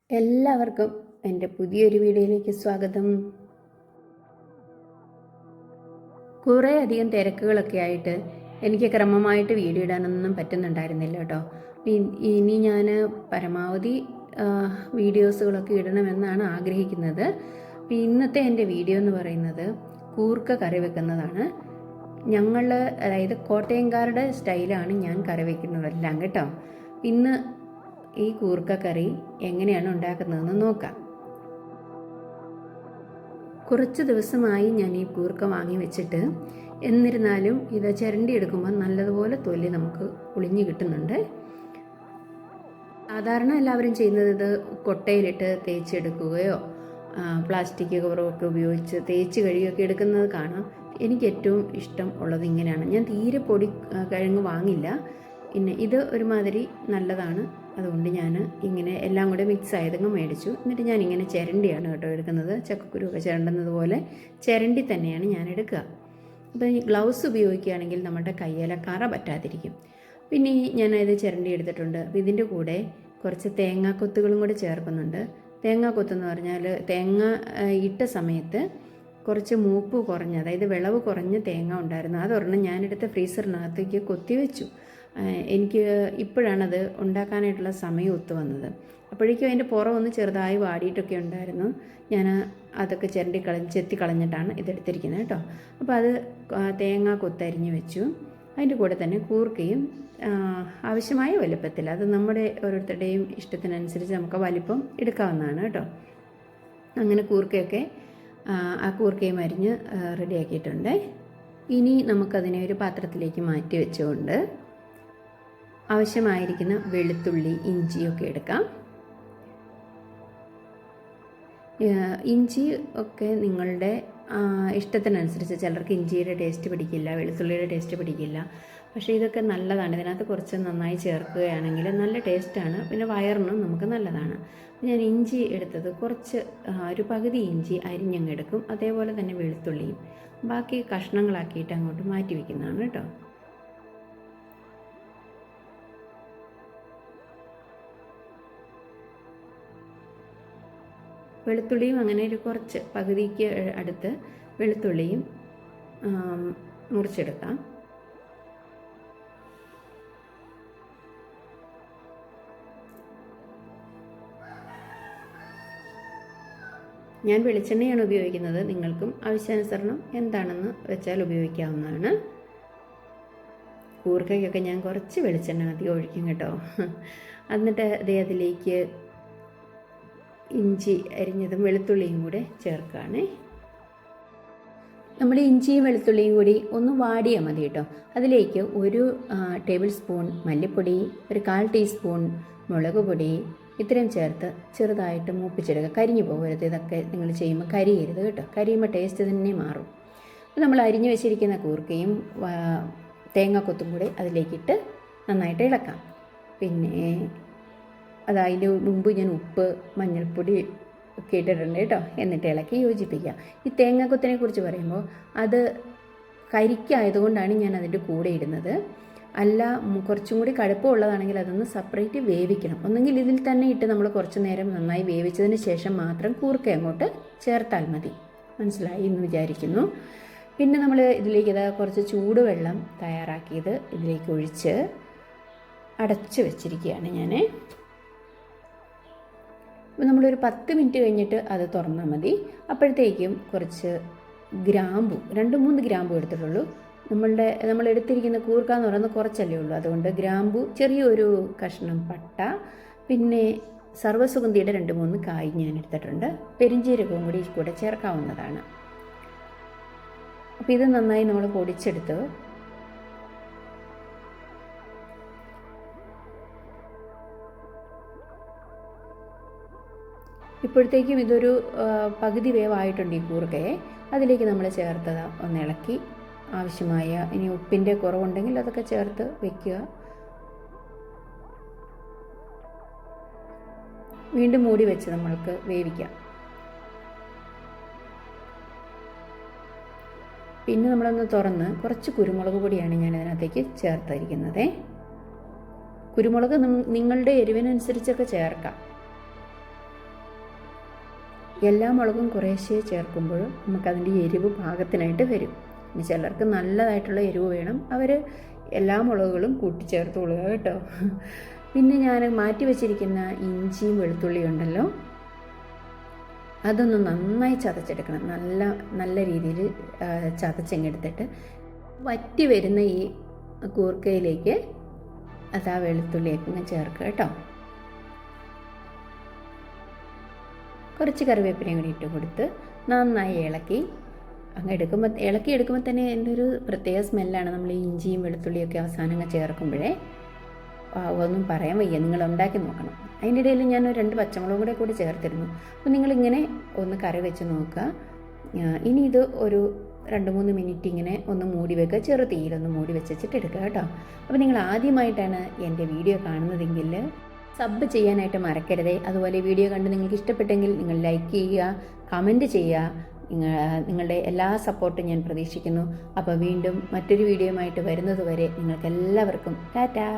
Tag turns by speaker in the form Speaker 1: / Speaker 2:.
Speaker 1: എല്ലാവർക്കും എൻ്റെ പുതിയൊരു വീഡിയോയിലേക്ക് സ്വാഗതം. കുറേ അധികം തിരക്കുകളൊക്കെ ആയിട്ട് എനിക്ക് ക്രമമായിട്ട് വീഡിയോ ഇടാനൊന്നും പറ്റുന്നുണ്ടായിരുന്നില്ല കേട്ടോ. ഇനി ഞാൻ പരമാവധി വീഡിയോസുകളൊക്കെ ഇടണമെന്നാണ് ആഗ്രഹിക്കുന്നത്. ഇന്നത്തെ എൻ്റെ വീഡിയോ എന്ന് പറയുന്നത് കൂർക്ക കറി വെക്കുന്നതാണ്. അതായത് കോട്ടയംകാരുടെ സ്റ്റൈലാണ് ഞാൻ കറി വെക്കുന്നതെല്ലാം കേട്ടോ. ഇന്ന് ഈ കൂർക്ക കറി എങ്ങനെയാണ് ഉണ്ടാക്കുന്നതെന്ന് നോക്കാം. കുറച്ച് ദിവസമായി ഞാൻ ഈ കൂർക്ക വാങ്ങി വെച്ചിട്ട്, എന്നിരുന്നാലും ഇത് ചിരണ്ടി എടുക്കുമ്പോൾ നല്ലതുപോലെ തൊലി നമുക്ക് പൊളിഞ്ഞ് കിട്ടുന്നുണ്ട്. സാധാരണ എല്ലാവരും ചെയ്യുന്നത് ഇത് കൊട്ടയിലിട്ട് തേച്ചെടുക്കുകയോ പ്ലാസ്റ്റിക് കവറൊക്കെ ഉപയോഗിച്ച് തേച്ച് കഴുകിയൊക്കെ എടുക്കുന്നത് കാണാം. എനിക്ക് ഏറ്റവും ഇഷ്ടം ഉള്ളത് ഇങ്ങനെയാണ്. ഞാൻ തീരെ പൊടി കിഴങ്ങ് വാങ്ങില്ല. പിന്നെ ഇത് ഒരുമാതിരി നല്ലതാണ്. അതുകൊണ്ട് ഞാൻ ഇങ്ങനെ എല്ലാം കൂടെ മിക്സ് ആയതങ്ങ് മേടിച്ചു. എന്നിട്ട് ഞാൻ ഇങ്ങനെ ചിരണ്ടിയാണ് കേട്ടോ എടുക്കുന്നത്. ചക്കക്കുരുവൊക്കെ ചിരണ്ടുന്നത് പോലെ ചിരണ്ടി തന്നെയാണ് ഞാൻ എടുക്കുക. അപ്പോൾ ഈ ഗ്ലൗസ് ഉപയോഗിക്കുകയാണെങ്കിൽ നമ്മുടെ കയ്യിലെ കറ പറ്റാതിരിക്കും. പിന്നെ ഞാനത് ചിരണ്ടി എടുത്തിട്ടുണ്ട്. അപ്പോൾ ഇതിൻ്റെ കൂടെ കുറച്ച് തേങ്ങാക്കൊത്തുകളും കൂടെ ചേർക്കുന്നുണ്ട്. തേങ്ങാക്കൊത്തെന്ന് പറഞ്ഞാൽ തേങ്ങ ഇട്ട സമയത്ത് കുറച്ച് മൂപ്പ് കുറഞ്ഞ, അതായത് വിളവ് കുറഞ്ഞ തേങ്ങ ഉണ്ടായിരുന്നു. അതൊരെണ്ണം ഞാനെടുത്ത് ഫ്രീസറിനകത്തേക്ക് കൊത്തി വെച്ചു. എനിക്ക് ഇപ്പോഴാണത് ഉണ്ടാക്കാനായിട്ടുള്ള സമയം ഒത്തു വന്നത്. അപ്പോഴേക്കും അതിൻ്റെ പുറമൊന്ന് ചെറുതായി വാടിയിട്ടൊക്കെ ഉണ്ടായിരുന്നു. ഞാൻ അതൊക്കെ ചെത്തി കളഞ്ഞിട്ടാണ് ഇതെടുത്തിരിക്കുന്നത് കേട്ടോ. അപ്പോൾ അത് തേങ്ങ കൊത്തരിഞ്ഞ് വെച്ചു. അതിൻ്റെ കൂടെ തന്നെ കൂർക്കയും ആവശ്യമായ വലുപ്പത്തിൽ, അത് നമ്മുടെ ഓരോരുത്തരുടെയും ഇഷ്ടത്തിനനുസരിച്ച് നമുക്ക് വലിപ്പം എടുക്കാവുന്നതാണ് കേട്ടോ. അങ്ങനെ ആ കൂർക്കയും അരിഞ്ഞ് റെഡിയാക്കിയിട്ടുണ്ട്. ഇനി നമുക്കതിനെ ഒരു പാത്രത്തിലേക്ക് മാറ്റി വെച്ചുകൊണ്ട് ആവശ്യമായിരിക്കുന്ന വെളുത്തുള്ളി, ഇഞ്ചിയൊക്കെ എടുക്കാം. ഇഞ്ചി ഒക്കെ നിങ്ങളുടെ ഇഷ്ടത്തിനനുസരിച്ച്, ചിലർക്ക് ഇഞ്ചിയുടെ ടേസ്റ്റ് പിടിക്കില്ല, വെളുത്തുള്ളിയുടെ ടേസ്റ്റ് പിടിക്കില്ല. പക്ഷേ ഇതൊക്കെ നല്ലതാണ്. ഇതിനകത്ത് കുറച്ച് നന്നായി ചേർക്കുകയാണെങ്കിൽ നല്ല ടേസ്റ്റാണ്. പിന്നെ വയറിനും നമുക്ക് നല്ലതാണ്. ഞാൻ ഇഞ്ചി എടുത്തത് ഒരു പകുതി ഇഞ്ചി അരിഞ്ഞങ്ങ് എടുക്കും. അതേപോലെ തന്നെ വെളുത്തുള്ളിയും ബാക്കി കഷ്ണങ്ങളാക്കിയിട്ട് അങ്ങോട്ട് മാറ്റി വയ്ക്കുന്നതാണ് കേട്ടോ. വെളുത്തുള്ളിയും അങ്ങനെ കുറച്ച് പകുതിക്ക് അടുത്ത് വെളുത്തുള്ളിയും മുറിച്ചെടുക്കാം. ഞാൻ വെളിച്ചെണ്ണയാണ് ഉപയോഗിക്കുന്നത്. നിങ്ങൾക്കും ആവശ്യാനുസരണം എന്താണെന്ന് വെച്ചാൽ ഉപയോഗിക്കാവുന്നതാണ്. കൂർക്കയ്ക്കൊക്കെ ഞാൻ കുറച്ച് വെളിച്ചെണ്ണ അധികം ഒഴിക്കും കേട്ടോ. എന്നിട്ട് അതിലേക്ക് ഇഞ്ചി അരിഞ്ഞതും വെളുത്തുള്ളിയും കൂടെ ചേർക്കുകയാണ്. നമ്മൾ ഇഞ്ചിയും വെളുത്തുള്ളിയും കൂടി ഒന്ന് വാടിയാൽ മതി കേട്ടോ. അതിലേക്ക് 1 ടേബിൾ സ്പൂൺ മല്ലിപ്പൊടി, 1/4 ടീസ്പൂൺ മുളക് പൊടി ഇത്രയും ചേർത്ത് ചെറുതായിട്ട് മൂപ്പിച്ചെടുക്കുക. കരിഞ്ഞു പോകരുത്. ഇതൊക്കെ നിങ്ങൾ ചെയ്യുമ്പോൾ കരിയരുത് കേട്ടോ. കരിയുമ്പോൾ ടേസ്റ്റ് തന്നെ മാറും. അപ്പോൾ നമ്മൾ അരിഞ്ഞു വെച്ചിരിക്കുന്ന കൂർക്കയും തേങ്ങാക്കൊത്തും കൂടി അതിലേക്കിട്ട് നന്നായിട്ട് ഇളക്കാം. പിന്നെ അതിന് മുമ്പ് ഞാൻ ഉപ്പ്, മഞ്ഞൾപ്പൊടി ഒക്കെ ഇട്ടിട്ടുണ്ട് കേട്ടോ. എന്നിട്ട് ഇളക്കി യോജിപ്പിക്കുക. ഈ തേങ്ങാക്കൊത്തിനെ കുറിച്ച് പറയുമ്പോൾ അത് കരിക്കായതുകൊണ്ടാണ് ഞാൻ അതിൻ്റെ കൂടെ ഇടുന്നത്. അല്ല, കുറച്ചും കൂടി കടുപ്പമുള്ളതാണെങ്കിൽ അതൊന്ന് സെപ്പറേറ്റ് വേവിക്കണം. ഒന്നെങ്കിൽ ഇതിൽ തന്നെ ഇട്ട് നമ്മൾ കുറച്ച് നേരം നന്നായി വേവിച്ചതിന് ശേഷം മാത്രം കൂർക്ക അങ്ങോട്ട് ചേർത്താൽ മതി. മനസ്സിലായി എന്ന് വിചാരിക്കുന്നു. പിന്നെ നമ്മൾ ഇതിലേക്ക് കുറച്ച് ചൂടുവെള്ളം തയ്യാറാക്കിയത് ഇതിലേക്ക് ഒഴിച്ച് അടച്ച് വെച്ചിരിക്കുകയാണ് ഞാൻ. അപ്പോൾ നമ്മളൊരു 10 മിനിറ്റ് കഴിഞ്ഞിട്ട് അത് തുറന്നാൽ മതി. അപ്പോഴത്തേക്കും കുറച്ച് ഗ്രാമ്പു, 2-3 ഗ്രാമ്പു എടുത്തിട്ടുള്ളൂ. നമ്മൾ എടുത്തിരിക്കുന്ന കൂർക്ക എന്ന് പറയുന്നത് കുറച്ചല്ലേ ഉള്ളൂ. അതുകൊണ്ട് ഗ്രാമ്പു, ചെറിയൊരു കഷ്ണം പട്ട, പിന്നെ സർവ്വസുഗന്ധിയുടെ 2-3 കായ് ഞാൻ എടുത്തിട്ടുണ്ട്. പെരിഞ്ജീരകവും കൂടെ ചേർക്കാവുന്നതാണ്. അപ്പോൾ ഇത് നന്നായി നമ്മൾ പൊടിച്ചെടുത്ത് ഇപ്പോഴത്തേക്കും ഇതൊരു പകുതി വേവായിട്ടുണ്ട് ഈ കൂർക്കയെ. അതിലേക്ക് നമ്മൾ ചേർത്തത് ഒന്ന് ഇളക്കി ആവശ്യമായ, ഇനി ഉപ്പിൻ്റെ കുറവുണ്ടെങ്കിൽ അതൊക്കെ ചേർത്ത് വയ്ക്കുക. വീണ്ടും മൂടി വെച്ച് നമ്മൾക്ക് വേവിക്കാം. പിന്നെ നമ്മളൊന്ന് തുറന്ന് കുറച്ച് കുരുമുളക് പൊടിയാണ് ഞാൻ ഇതിനകത്തേക്ക് ചേർത്തിരിക്കുന്നത്. കുരുമുളക് നിങ്ങളുടെ എരിവിനനുസരിച്ചൊക്കെ ചേർക്കാം. എല്ലാ മുളകും കുറേശ്ശെ ചേർക്കുമ്പോൾ നമുക്കതിൻ്റെ എരിവ് പാകത്തിനായിട്ട് വരും. ഇനി ചിലർക്ക് നല്ലതായിട്ടുള്ള എരിവ് വേണം, അവർ എല്ലാ മുളകുകളും കൂട്ടിച്ചേർത്തുകൊള്ളുക കേട്ടോ. പിന്നെ ഞാൻ മാറ്റി വെച്ചിരിക്കുന്ന ഇഞ്ചിയും വെളുത്തുള്ളിയും ഉണ്ടല്ലോ, അതൊന്ന് നന്നായി ചതച്ചെടുക്കണം. നല്ല രീതിയിൽ ചതച്ചെടുത്തിട്ട് വറ്റി വരുന്ന ഈ കൂർക്കയിലേക്ക് അതാ വെളുത്തുള്ളിയൊക്കെ ഇങ്ങനെ ചേർക്കുക കേട്ടോ. കുറച്ച് കറിവേപ്പിലയും കൂടി ഇട്ട് കൊടുത്ത് നന്നായി ഇളക്കി എടുക്കുമ്പോൾ തന്നെ എൻ്റെ ഒരു പ്രത്യേക സ്മെല്ലാണ്. നമ്മൾ ഈ ഇഞ്ചിയും വെളുത്തുള്ളിയൊക്കെ അവസാനം ചേർക്കുമ്പോഴേ ഒന്നും പറയാൻ വയ്യ, നിങ്ങൾ ഉണ്ടാക്കി നോക്കണം. അതിൻ്റെ ഇടയിൽ ഞാൻ 2 പച്ചമുളകും കൂടി ചേർത്തിരുന്നു. അപ്പോൾ നിങ്ങളിങ്ങനെ ഒന്ന് കറി വെച്ച് നോക്കുക. ഇനി ഇത് ഒരു 2-3 മിനിറ്റ് ഇങ്ങനെ ഒന്ന് മൂടി വെക്കുക, ചെറു തീയിലൊന്ന് മൂടി വെച്ചിട്ട് എടുക്കുക കേട്ടോ. അപ്പോൾ നിങ്ങൾ ആദ്യമായിട്ടാണ് എൻ്റെ വീഡിയോ കാണുന്നതെങ്കിൽ സബ് ചെയ്യാനായിട്ട് മറക്കരുതേ. അതുപോലെ വീഡിയോ കണ്ട് നിങ്ങൾക്ക് ഇഷ്ടപ്പെട്ടെങ്കിൽ നിങ്ങൾ ലൈക്ക് ചെയ്യുക, കമൻറ്റ് ചെയ്യുക. നിങ്ങളുടെ എല്ലാ സപ്പോർട്ടും ഞാൻ പ്രതീക്ഷിക്കുന്നു. അപ്പോൾ വീണ്ടും മറ്റൊരു വീഡിയോയുമായിട്ട് വരുന്നത് വരെ നിങ്ങൾക്കെല്ലാവർക്കും ടാറ്റാ.